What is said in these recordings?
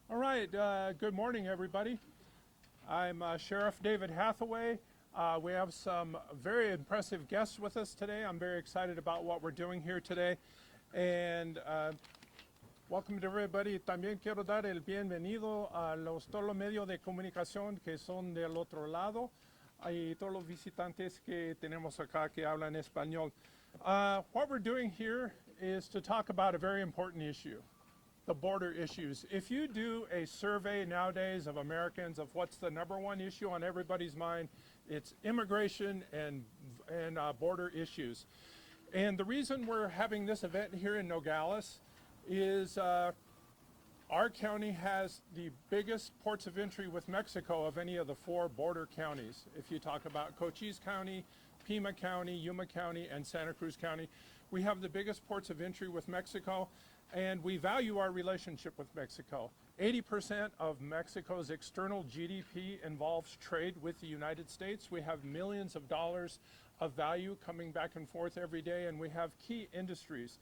All right, good morning, everybody. I'm Sheriff David Hathaway. We have some very impressive guests with us today. I'm very excited about what we're doing here today. And welcome to everybody. También quiero dar el bienvenido a todos los medios de comunicación que son del otro lado y todos los visitantes que tenemos acá que hablan español. What we're doing here is to talk about a very important issue. The border issues. If you do a survey nowadays of Americans of what's the number one issue on everybody's mind, it's immigration and border issues. And the reason we're having this event here in Nogales is our county has the biggest ports of entry with Mexico of any of the four border counties. If you talk about Cochise County, Pima County, Yuma County, and Santa Cruz County, we have the biggest ports of entry with Mexico. And we value our relationship with Mexico. 80% of Mexico's external GDP involves trade with the United States. We have millions of dollars of value coming back and forth every day, and we have key industries.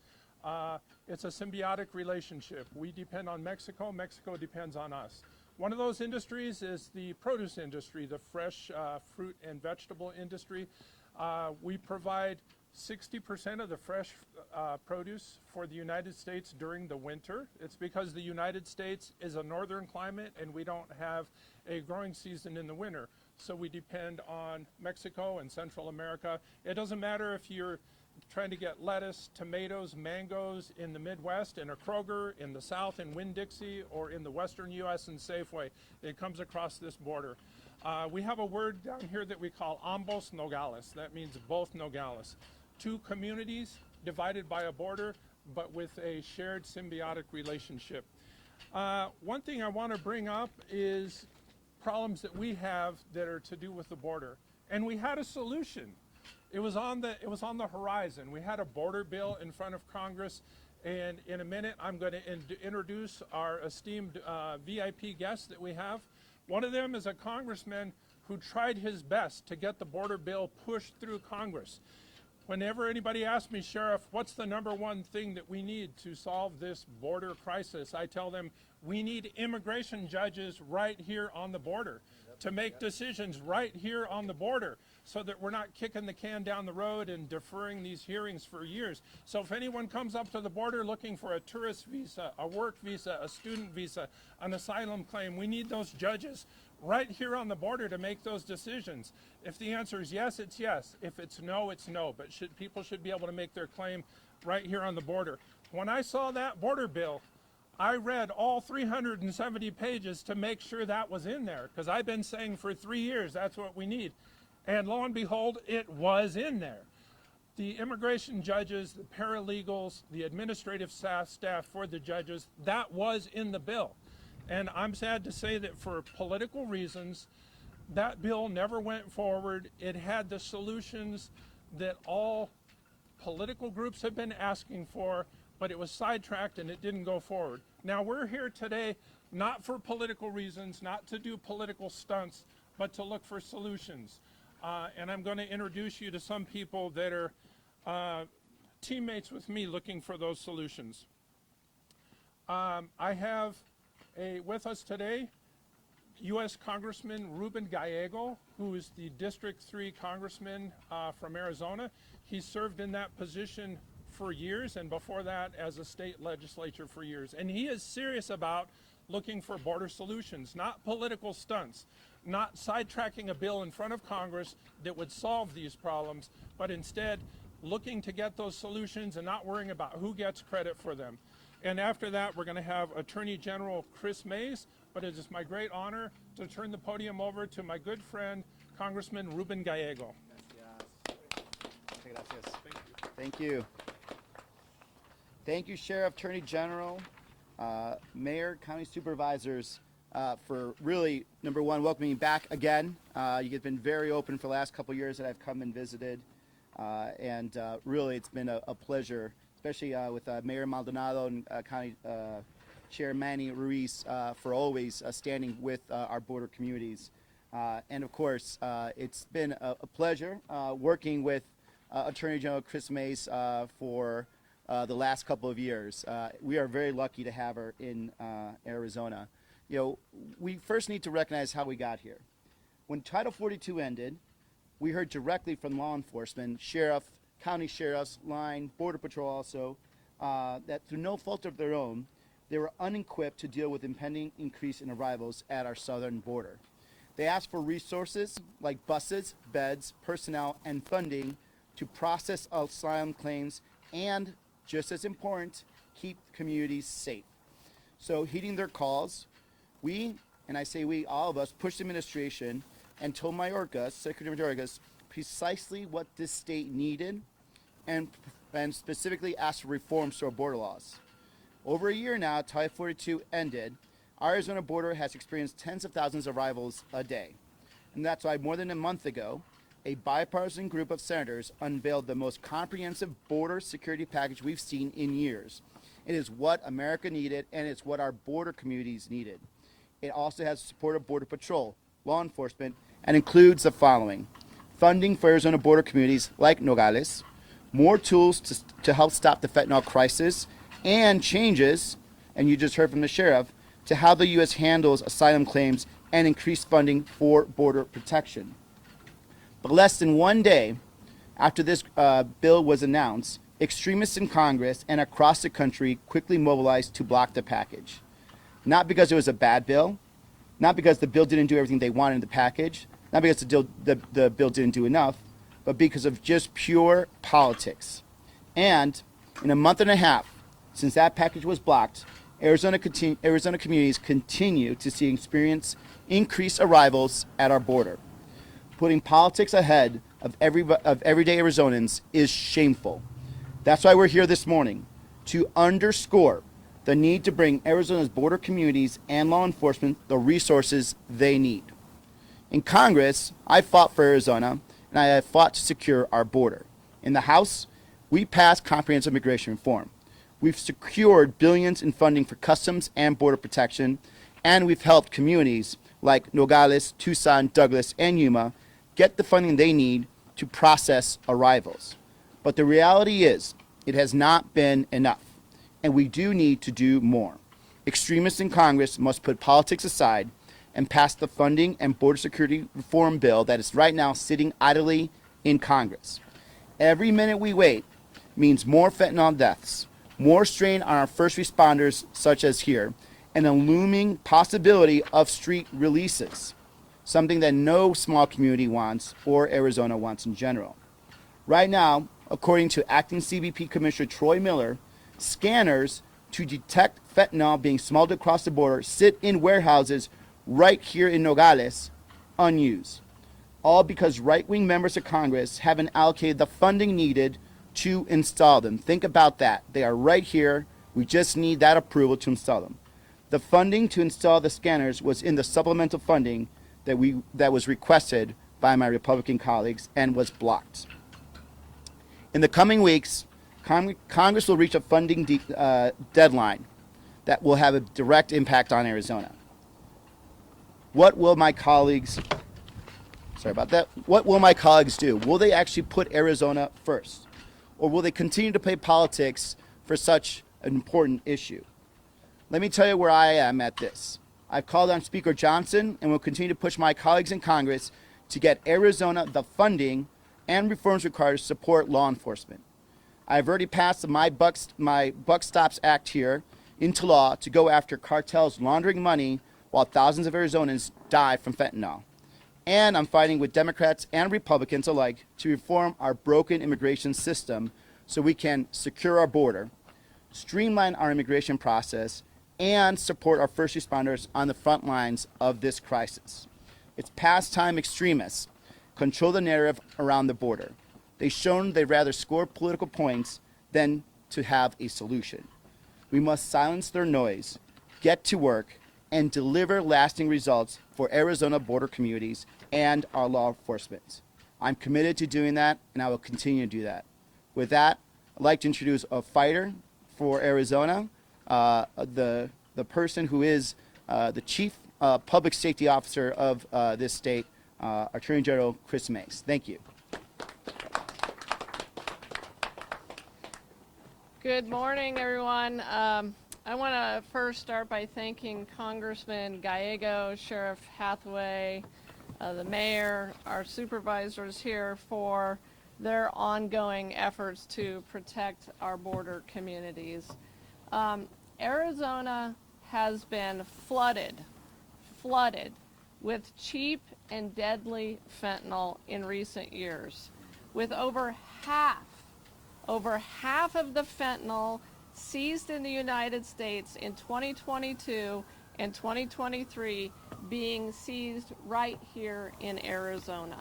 It's a symbiotic relationship. We depend on Mexico. Mexico depends on us. One of those industries is the produce industry, the fresh fruit and vegetable industry. We provide 60% of the fresh produce for the United States during the winter. It's because the United States is a northern climate and we don't have a growing season in the winter. So we depend on Mexico and Central America. It doesn't matter if you're trying to get lettuce, tomatoes, mangoes in the Midwest, in a Kroger, in the South in Winn-Dixie, or in the Western U.S. in Safeway. It comes across this border. We have a word down here that we call ambos Nogales. That means both Nogales. Two communities divided by a border, but with a shared symbiotic relationship. One thing I want to bring up is problems that we have that are to do with the border. And we had a solution. It was on the horizon. We had a border bill in front of Congress, and in a minute I'm going to introduce our esteemed VIP guests that we have. One of them is a congressman who tried his best to get the border bill pushed through Congress. Whenever anybody asks me, Sheriff, what's the number one thing that we need to solve this border crisis, I tell them we need immigration judges right here on the border to make decisions right here on the border so that we're not kicking the can down the road and deferring these hearings for years. So if anyone comes up to the border looking for a tourist visa, a work visa, a student visa, an asylum claim, we need those judges right here on the border to make those decisions. If the answer is yes, it's yes. If it's no, it's no. But people should be able to make their claim right here on the border. When I saw that border bill, I read all 370 pages to make sure that was in there, because I've been saying for 3 years that's what we need. And lo and behold, it was in there. The immigration judges, the paralegals, the administrative staff for the judges, that was in the bill. And I'm sad to say that for political reasons, that bill never went forward. It had the solutions that all political groups have been asking for, but it was sidetracked and it didn't go forward. Now we're here today not for political reasons, not to do political stunts, but to look for solutions. And I'm going to introduce you to some people that are teammates with me looking for those solutions. I have with us today U.S. Congressman Ruben Gallego, who is the District 3 Congressman from Arizona. He served in that position for years, and before that as a state legislature for years. And he is serious about looking for border solutions, not political stunts, not sidetracking a bill in front of Congress that would solve these problems, but instead looking to get those solutions and not worrying about who gets credit for them. And after that, we're going to have Attorney General Kris, but it is my great honor to turn the podium over to my good friend, Congressman Ruben Gallego. Gracias. Thank you. Thank you, Sheriff, Attorney General, Mayor, County Supervisors, for really, number one, welcoming me back again. You've been very open for the last couple of years that I've come and visited, and really it's been a pleasure, especially with Mayor Maldonado and County Chair Manny Ruiz for always standing with our border communities. And of course, it's been a pleasure working with Attorney General Kris for the last couple of years. We are very lucky to have her in Arizona. You know, we first need to recognize how we got here. When Title 42 ended, we heard directly from law enforcement, sheriff, county sheriffs, line, border patrol also, that through no fault of their own, they were unequipped to deal with impending increase in arrivals at our southern border. They asked for resources like buses, beds, personnel, and funding to process asylum claims and, just as important, keep communities safe. So heeding their calls, we, and I say we, all of us, pushed the administration and told Mayorkas, Secretary Mayorkas, precisely what this state needed and specifically asked for reforms to our border laws. Over a year now, Title 42 ended. Our Arizona border has experienced tens of thousands of arrivals a day. And that's why more than a month ago, a bipartisan group of senators unveiled the most comprehensive border security package we've seen in years. It is what America needed, and it's what our border communities needed. It also has support of Border Patrol, law enforcement, and includes the following: funding for Arizona border communities like Nogales, more tools to help stop the fentanyl crisis, and changes, and you just heard from the sheriff, to how the U.S. handles asylum claims and increased funding for border protection. But less than one day after this bill was announced, extremists in Congress and across the country quickly mobilized to block the package. Not because it was a bad bill, not because the bill didn't do everything they wanted in the package, not because the bill didn't do enough, but because of just pure politics. And in a month and a half since that package was blocked, Arizona communities continue to experience increased arrivals at our border. Putting politics ahead of everyday Arizonans is shameful. That's why we're here this morning, to underscore the need to bring Arizona's border communities and law enforcement the resources they need. In Congress, I fought for Arizona, and I have fought to secure our border. In the House, we passed comprehensive immigration reform. We've secured billions in funding for customs and border protection, and we've helped communities like Nogales, Tucson, Douglas, and Yuma get the funding they need to process arrivals. But the reality is, it has not been enough, and we do need to do more. Extremists in Congress must put politics aside and pass the funding and border security reform bill that is right now sitting idly in Congress. Every minute we wait means more fentanyl deaths, more strain on our first responders, such as here, and a looming possibility of street releases, something that no small community wants or Arizona wants in general. Right now, according to Acting CBP Commissioner Troy Miller, scanners to detect fentanyl being smuggled across the border sit in warehouses right here in Nogales, unused. All because right-wing members of Congress haven't allocated the funding needed to install them. Think about that. They are right here. We just need that approval to install them. The funding to install the scanners was in the supplemental funding that was requested by my Republican colleagues and was blocked. In the coming weeks, Congress will reach a funding deadline that will have a direct impact on Arizona. What will my colleagues do? Will they actually put Arizona first? Or will they continue to play politics for such an important issue? Let me tell you where I am at this. I've called on Speaker Johnson and will continue to push my colleagues in Congress to get Arizona the funding and reforms required to support law enforcement. I've already passed my Buck Stops Act here into law to go after cartels laundering money while thousands of Arizonans die from fentanyl. And I'm fighting with Democrats and Republicans alike to reform our broken immigration system so we can secure our border, streamline our immigration process, and support our first responders on the front lines of this crisis. It's past time extremists control the narrative around the border. They've shown they'd rather score political points than to have a solution. We must silence their noise, get to work, and deliver lasting results for Arizona border communities and our law enforcement. I'm committed to doing that, and I will continue to do that. With that, I'd like to introduce a fighter for Arizona, the person who is the Chief Public Safety Officer of this state, Attorney General Kris Thank you. Good morning, everyone. I want to first start by thanking Congressman Gallego, Sheriff Hathaway, the mayor, our supervisors here for their ongoing efforts to protect our border communities. Arizona has been flooded with cheap and deadly fentanyl in recent years, with over half of the fentanyl seized in the United States in 2022 and 2023 being seized right here in Arizona.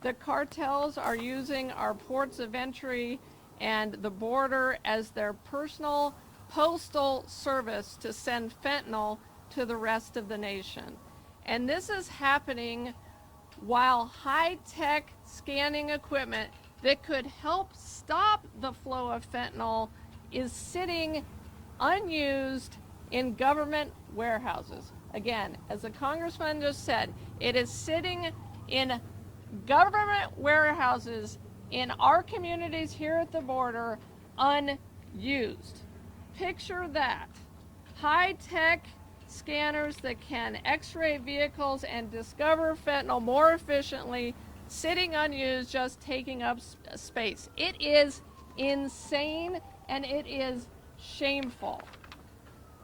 The cartels are using our ports of entry and the border as their personal postal service to send fentanyl to the rest of the nation. And this is happening while high-tech scanning equipment that could help stop the flow of fentanyl is sitting unused in government warehouses. Again, as the congressman just said, it is sitting in government warehouses in our communities here at the border unused. Picture that. High-tech scanners that can x-ray vehicles and discover fentanyl more efficiently, sitting unused, just taking up space. It is insane and it is shameful,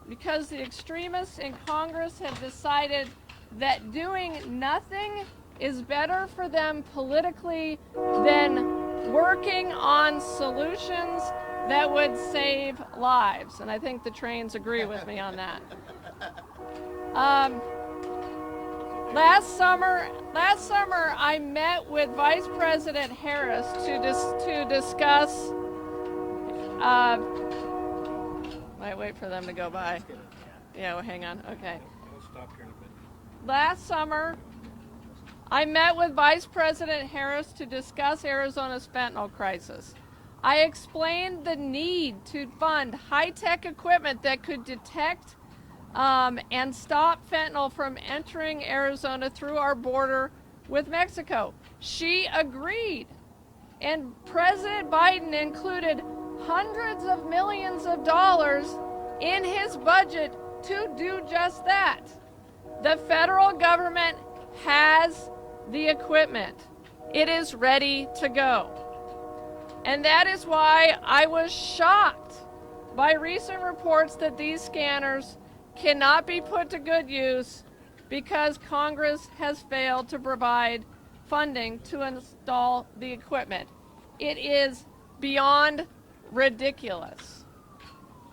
because the extremists in Congress have decided that doing nothing is better for them politically than working on solutions that would save lives. And I think the trains agree with me on that. Last summer, I met with Vice President Harris to discuss. Might wait for them to go by. Yeah, well, hang on. Okay. We'll stop here in a bit. Last summer, I met with Vice President Harris to discuss Arizona's fentanyl crisis. I explained the need to fund high-tech equipment that could detect and stop fentanyl from entering Arizona through our border with Mexico. She agreed, and President Biden included hundreds of millions of dollars in his budget to do just that. The federal government has the equipment. It is ready to go. And that is why I was shocked by recent reports that these scanners cannot be put to good use because Congress has failed to provide funding to install the equipment. It is beyond ridiculous.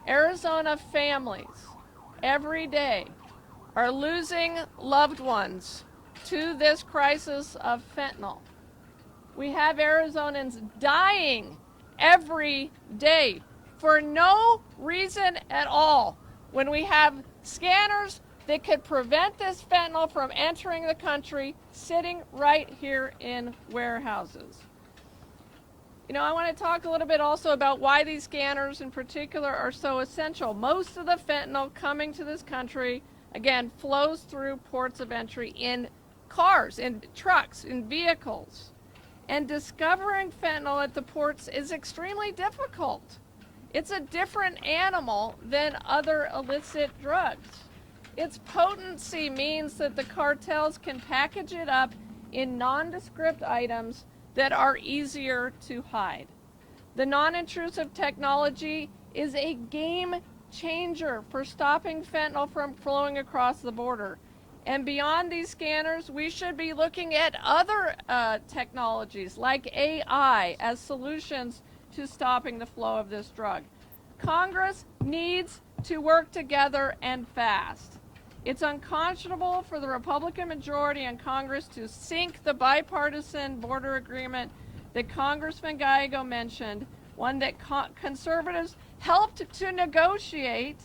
Arizona families every day are losing loved ones to this crisis of fentanyl. We have Arizonans dying every day for no reason at all, when we have scanners that could prevent this fentanyl from entering the country sitting right here in warehouses. You know, I want to talk a little bit also about why these scanners in particular are so essential. Most of the fentanyl coming to this country, again, flows through ports of entry in cars, in trucks, in vehicles. And discovering fentanyl at the ports is extremely difficult. It's a different animal than other illicit drugs. Its potency means that the cartels can package it up in nondescript items that are easier to hide. The non-intrusive technology is a game changer for stopping fentanyl from flowing across the border. And beyond these scanners, we should be looking at other technologies like AI as solutions to stopping the flow of this drug. Congress needs to work together and fast. It's unconscionable for the Republican majority in Congress to sink the bipartisan border agreement that Congressman Gallego mentioned, one that conservatives helped to negotiate,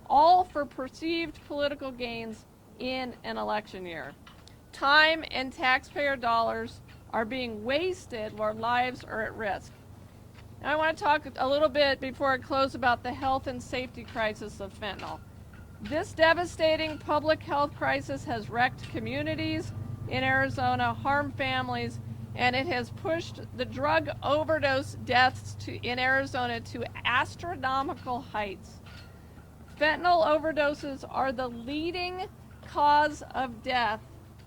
all for perceived political gains in an election year. Time and taxpayer dollars are being wasted while lives are at risk. Now, I want to talk a little bit before I close about the health and safety crisis of fentanyl. This devastating public health crisis has wrecked communities in Arizona, harmed families, and it has pushed the drug overdose deaths in Arizona to astronomical heights. Fentanyl overdoses are the leading cause of death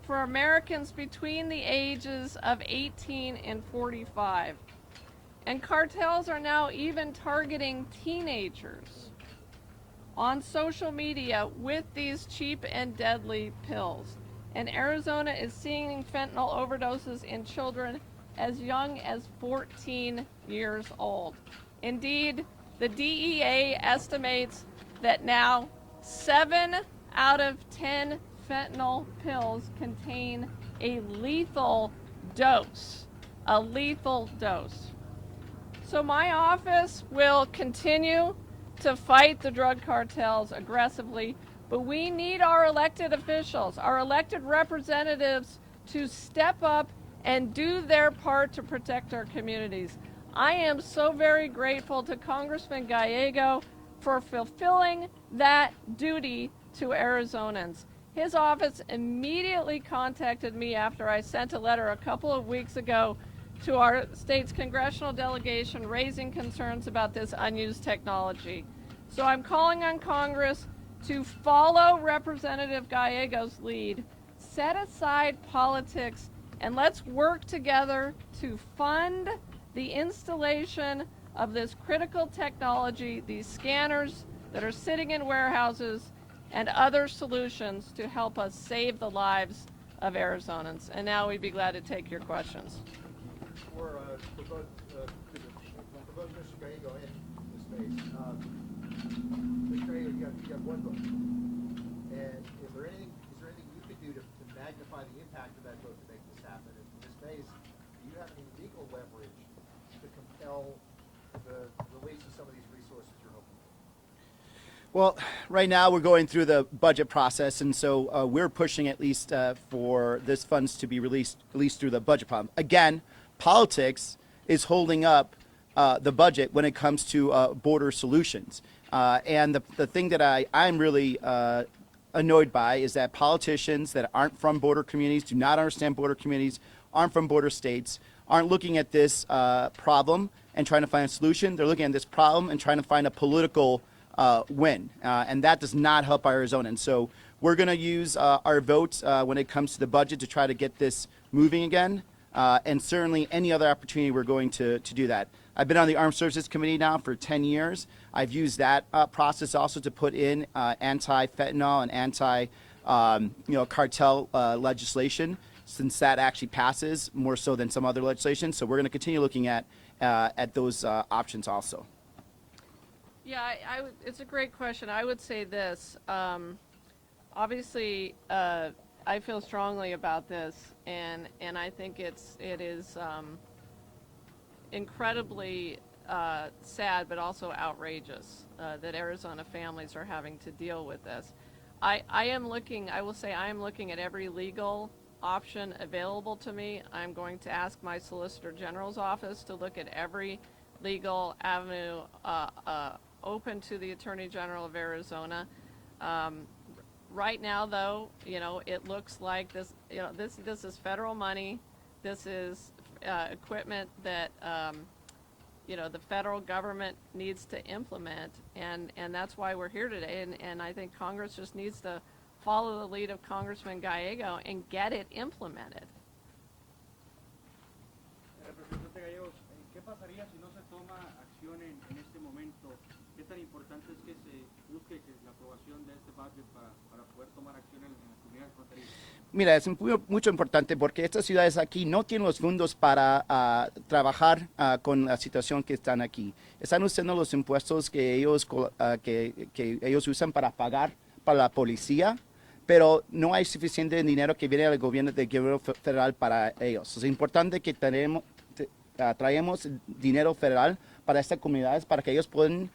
for Americans between the ages of 18 and 45. And cartels are now even targeting teenagers on social media with these cheap and deadly pills. And Arizona is seeing fentanyl overdoses in children as young as 14 years old. Indeed, the DEA estimates that now 7 out of 10 fentanyl pills contain a lethal dose. A lethal dose. So my office will continue to fight the drug cartels aggressively, but we need our elected officials, our elected representatives, to step up and do their part to protect our communities. I am so very grateful to Congressman Gallego for fulfilling that duty to Arizonans. His office immediately contacted me after I sent a letter a couple of weeks ago to our state's congressional delegation raising concerns about this unused technology. So I'm calling on Congress to follow Representative Gallego's lead, set aside politics, and let's work together to fund the installation of this critical technology, these scanners that are sitting in warehouses, and other solutions to help us save the lives of Arizonans. And now we'd be glad to take your questions. For both Mr. Gallego and Ms. Mays, Mr. Gallego, you have one vote. And is there anything you could do to magnify the impact of that vote to make this happen? And Ms. Mays, do you have any legal leverage to compel the release of some of these resources you're hoping for? Well, right now we're going through the budget process, and so we're pushing at least for this funds to be released at least through the budget problem. Again, politics is holding up the budget when it comes to border solutions. And the thing that I'm really annoyed by is that politicians that aren't from border communities, do not understand border communities, aren't from border states, aren't looking at this problem and trying to find a solution. They're looking at this problem and trying to find a political win. And that does not help Arizona. And so we're going to use our votes when it comes to the budget to try to get this moving again. And certainly any other opportunity, we're going to do that. I've been on the Armed Services Committee now for 10 years. I've used that process also to put in anti-fentanyl and anti-cartel legislation, since that actually passes more so than some other legislation. So we're going to continue looking at those options also. Yeah, it's a great question. I would say this. Obviously, I feel strongly about this, and I think it is incredibly sad, but also outrageous that Arizona families are having to deal with this. I am looking at every legal option available to me. I'm going to ask my Solicitor General's office to look at every legal avenue open to the Attorney General of Arizona. Right now, though, it looks like this is federal money. This is equipment that the federal government needs to implement, and that's why we're here today. And I think Congress just needs to follow the lead of Congressman Gallego and get it implemented. Representante Gallegos, ¿qué pasaría si no se toma acción en este momento? ¿Qué tan importante es que se busque la aprobación de este budget para poder tomar acción en las comunidades fronterizas? Mira, es mucho importante porque estas ciudades aquí no tienen los fondos para trabajar con la situación que están aquí. Están usando los impuestos que ellos usan para pagar para la policía, pero no hay suficiente dinero que viene del gobierno federal para ellos. Es importante que traemos dinero federal para estas comunidades para que ellos puedan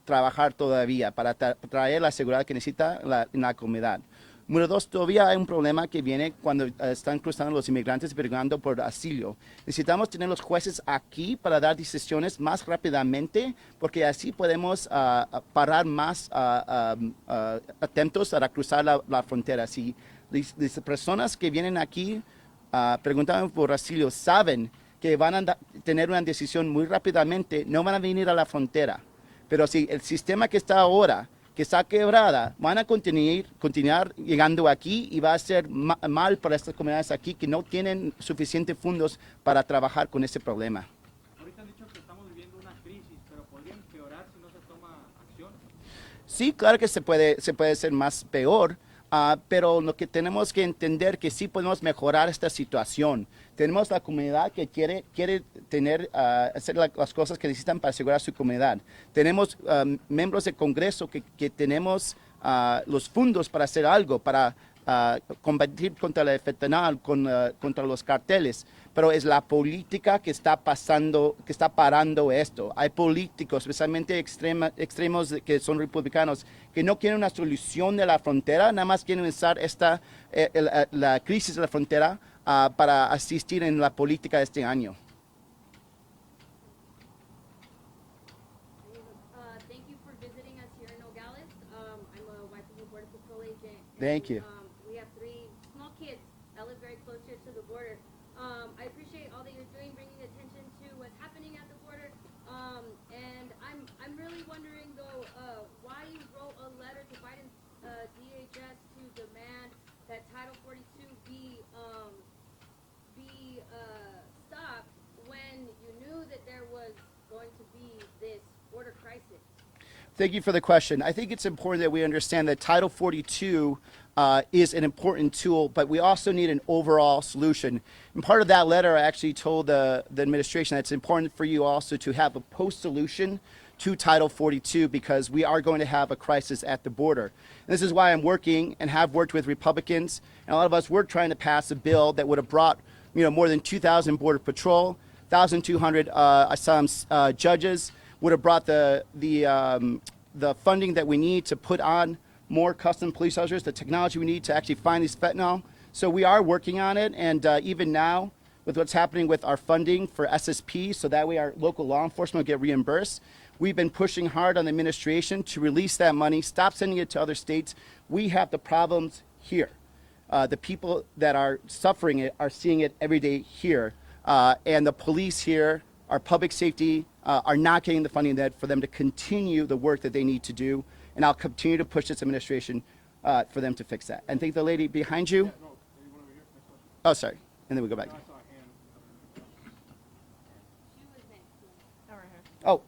trabajar todavía, para traer la seguridad que necesita la comunidad. Número dos, todavía hay un problema que viene cuando están cruzando los inmigrantes peleando por asilo. Necesitamos tener los jueces aquí para dar decisiones más rápidamente, porque así podemos parar más atentos a cruzar la frontera. Si las personas que vienen aquí preguntaban por asilo, saben que van a tener una decisión muy rápidamente, no van a venir a la frontera. Pero si el sistema que está ahora, que está quebrada, van a continuar llegando aquí y va a ser mal para estas comunidades aquí que no tienen suficientes fondos para trabajar con ese problema. Ahorita han dicho que estamos viviendo una crisis, pero podría empeorar si no se toma acción. Sí, claro que se puede ser más peor, pero lo que tenemos que entender que sí podemos mejorar esta situación. Tenemos la comunidad que quiere tener, hacer las cosas que necesitan para asegurar su comunidad. Tenemos miembros del Congreso que tenemos los fondos para hacer algo, para combatir contra el fentanil, contra los carteles. Pero es la política que está parando esto. Hay políticos, especialmente extremos que son republicanos, que no quieren una solución de la frontera, nada más quieren usar la crisis de la frontera para asistir en la política de este año. Thank you for visiting us here in Nogales. I'm a wife of a Border Patrol agent. Thank you. We have 3 small kids that live very close here to the border. I appreciate all that you're doing, bringing attention to what's happening at the border. And I'm really wondering though, why you wrote a letter to Biden's DHS to demand that Title 42 be stopped when you knew that there was going to be this border crisis. Thank you for the question. I think it's important that we understand that Title 42 is an important tool, but we also need an overall solution. And part of that letter, I actually told the administration that it's important for you also to have a post-solution to Title 42 because we are going to have a crisis at the border. And this is why I'm working and have worked with Republicans. And a lot of us were trying to pass a bill that would have brought more than 2,000 Border Patrol, 1,200 asylum judges, would have brought the funding that we need to put on more custom police officers, the technology we need to actually find these fentanyl. So we are working on it, and even now, with what's happening with our funding for SSP, so that way our local law enforcement will get reimbursed, we've been pushing hard on the administration to release that money, stop sending it to other states. We have the problems here. The people that are suffering it are seeing it every day here, and the police here, our public safety, are not getting the funding that for them to continue the work that they need to do. And I'll continue to push this administration for them to fix that. And thank the lady behind you. Oh, sorry. And then we go back. She was next. Over here. Oh,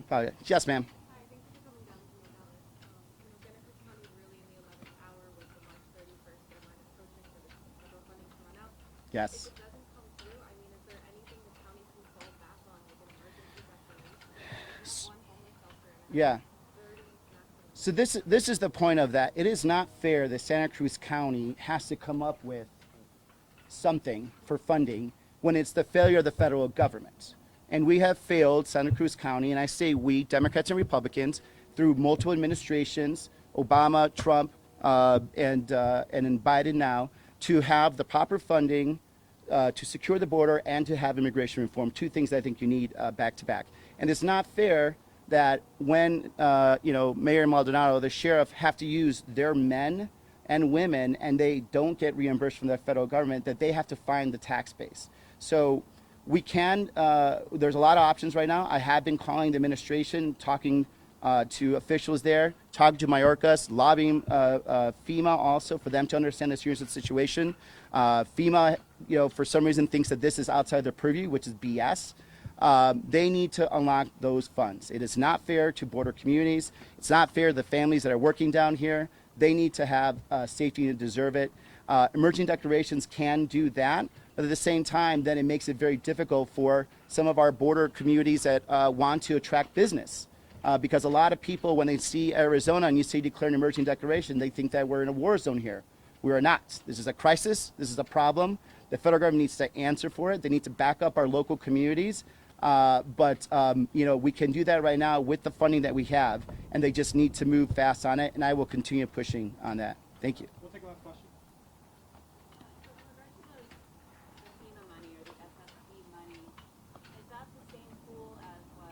yes, ma'am. Hi, thank you for coming down to Nogales. Benefits County really in the 11th hour with the March 31st deadline approaching for the federal funding to run out. Yes. If it doesn't come through, I mean, is there anything the county can fall back on, like an emergency declaration? One homeless shelter and Yeah. 30 maximum. So this is the point of that. It is not fair that Santa Cruz County has to come up with something for funding when it's the failure of the federal government. And we have failed Santa Cruz County, and I say we, Democrats and Republicans, through multiple administrations, Obama, Trump, and in Biden now, to have the proper funding to secure the border and to have immigration reform, 2 things I think you need back to back. And it's not fair that when Mayor Maldonado, the sheriff, have to use their men and women and they don't get reimbursed from the federal government, that they have to find the tax base. So we can, there's a lot of options right now. I have been calling the administration, talking to officials there, talking to Mayorkas, lobbying FEMA also for them to understand the seriousness of the situation. FEMA, for some reason thinks that this is outside their purview, which is BS. They need to unlock those funds. It is not fair to border communities. It's not fair to the families that are working down here. They need to have safety and deserve it. Emerging declarations can do that, but at the same time, then it makes it very difficult for some of our border communities that want to attract business. Because a lot of people, when they see Arizona and you say declare an emerging declaration, they think that we're in a war zone here. We are not. This is a crisis. This is a problem. The federal government needs to answer for it. They need to back up our local communities. But we can do that right now with the funding that we have, and they just need to move fast on it, and I will continue pushing on that. Thank you. We'll take a last question. So in regards to the FEMA money or the SSP money, is that the same pool as what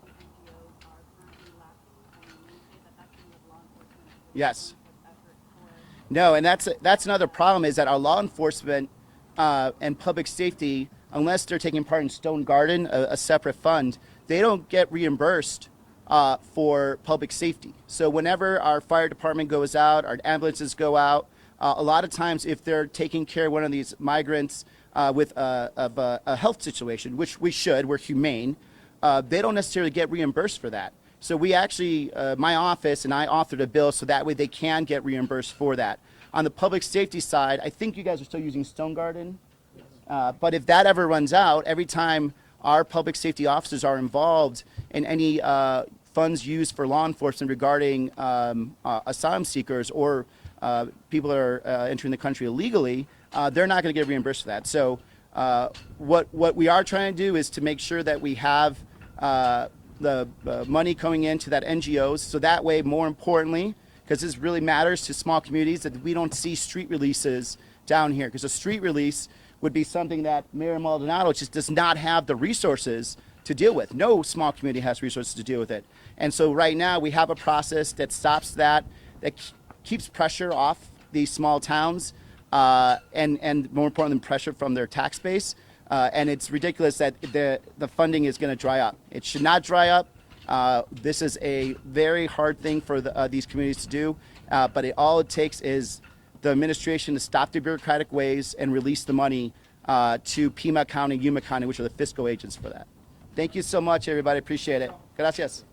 the NGOs are currently lacking? I mean, when you say that that's in the law enforcement, Yes. effort for No, and that's another problem is that our law enforcement and public safety, unless they're taking part in Stone Garden, a separate fund, they don't get reimbursed for public safety. So whenever our fire department goes out, our ambulances go out, a lot of times if they're taking care of one of these migrants with a health situation, which we should, we're humane, they don't necessarily get reimbursed for that. So we actually, my office and I authored a bill so that way they can get reimbursed for that. On the public safety side, I think you guys are still using Stone Garden. But if that ever runs out, every time our public safety officers are involved in any funds used for law enforcement regarding asylum seekers or people that are entering the country illegally, they're not going to get reimbursed for that. So what we are trying to do is to make sure that we have the money coming into that NGOs, so that way, more importantly, because this really matters to small communities, that we don't see street releases down here, because a street release would be something that Mayor Maldonado just does not have the resources to deal with. No small community has resources to deal with it. And so right now we have a process that stops that keeps pressure off these small towns, and more importantly, pressure from their tax base. And it's ridiculous that the funding is going to dry up. It should not dry up. This is a very hard thing for these communities to do, but all it takes is the administration to stop their bureaucratic ways and release the money to Pima County, Yuma County, which are the fiscal agents for that. Thank you so much, everybody. Appreciate it. Gracias.